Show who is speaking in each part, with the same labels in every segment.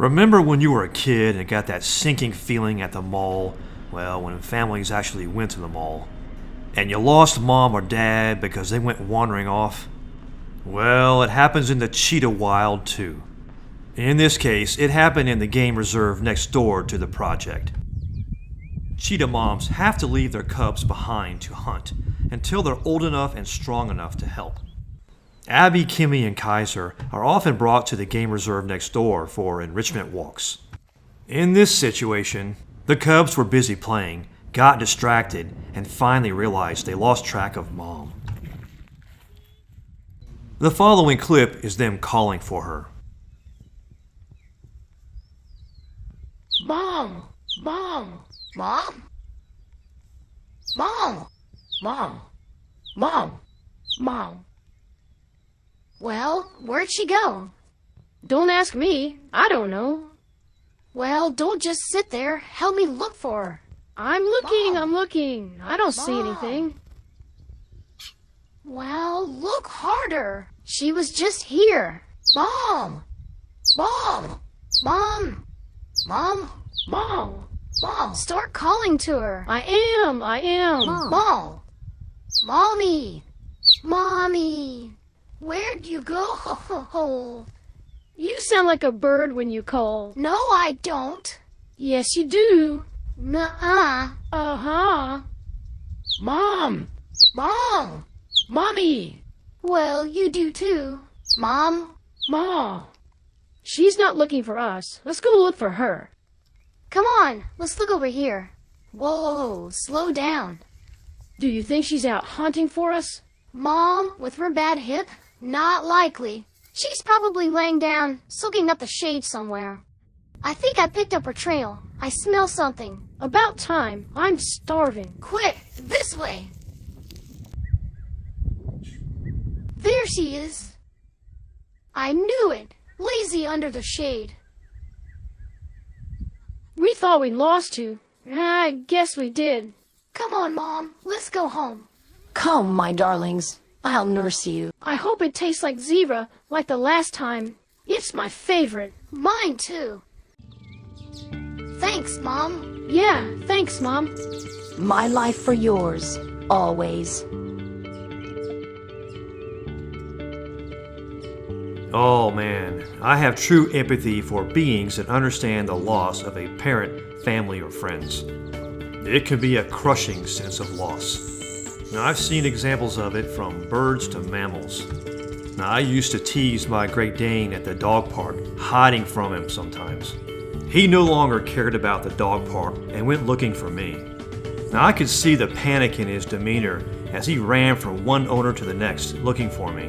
Speaker 1: Remember when you were a kid and got that sinking feeling at the mall? Well, when families actually went to the mall. And you lost mom or dad because they went wandering off? Well, it happens in the cheetah wild too. In this case, it happened in the game reserve next door to the project. Cheetah moms have to leave their cubs behind to hunt until they're old enough and strong enough to help. Abby, Kimi, and Kayzer are often brought to the game reserve next door for enrichment walks. In this situation, the cubs were busy playing, got distracted, and finally realized they lost track of mom. The following clip is them calling for her.
Speaker 2: Mom! Mom! Mom? Mom! Mom! Mom! Mom! Well, where'd she go?
Speaker 3: Don't ask me. I don't know.
Speaker 2: Well, don't just sit there. Help me look for her.
Speaker 3: I'm looking,
Speaker 2: Mom.
Speaker 3: I'm looking. I don't see
Speaker 2: Mom.
Speaker 3: anything.
Speaker 2: Well, look harder. She was just here. Mom! Mom! Mom! Mom! Mom! Mom! Start calling to her.
Speaker 3: I am.
Speaker 2: Mom! Mommy! Mommy! Where'd you go?
Speaker 3: You sound like a bird when you call.
Speaker 2: No, I don't.
Speaker 3: Yes, you do.
Speaker 2: Nuh-uh.
Speaker 3: Uh-huh.
Speaker 2: Mom! Mom! Mommy! Well, you do too. Mom?
Speaker 3: Ma. She's not looking for us. Let's go look for her.
Speaker 2: Come on, let's look over here. Whoa, slow down.
Speaker 3: Do you think she's out hunting for us?
Speaker 2: Mom, with her bad hip? Not likely. She's probably laying down, soaking up the shade somewhere. I think I picked up her trail. I smell something.
Speaker 3: About time. I'm starving.
Speaker 2: Quick, this way. There she is. I knew it. Lazy under the shade.
Speaker 3: We thought we lost you. I guess we did.
Speaker 2: Come on, Mom. Let's go home.
Speaker 4: Come, my darlings. I'll nurse you.
Speaker 3: I hope it tastes like zebra, like the last time. It's my favorite.
Speaker 2: Mine, too. Thanks, Mom.
Speaker 3: Yeah, thanks, Mom.
Speaker 4: My life for yours, always.
Speaker 1: Oh man, I have true empathy for beings that understand the loss of a parent, family, or friends. It can be a crushing sense of loss. Now, I've seen examples of it from birds to mammals. Now, I used to tease my Great Dane at the dog park, hiding from him sometimes. He no longer cared about the dog park and went looking for me. Now, I could see the panic in his demeanor as he ran from one owner to the next looking for me.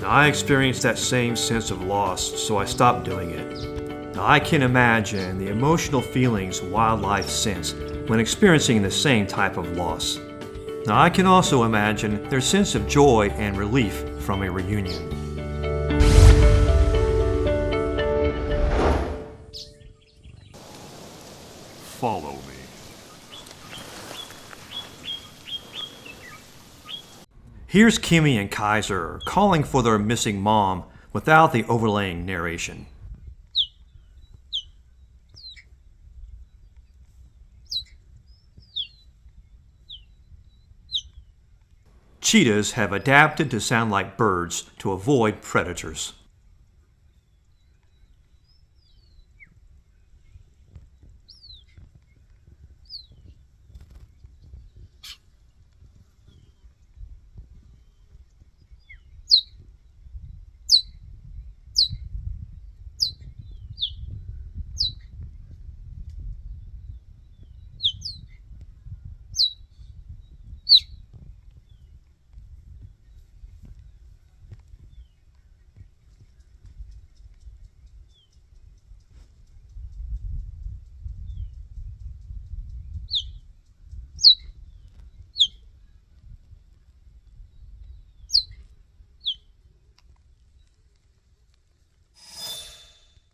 Speaker 1: Now, I experienced that same sense of loss, so I stopped doing it. Now, I can imagine the emotional feelings wildlife sense when experiencing the same type of loss. Now, I can also imagine their sense of joy and relief from a reunion. Follow me. Here's Kimi and Kayzer calling for their missing mom without the overlaying narration. Cheetahs have adapted to sound like birds to avoid predators.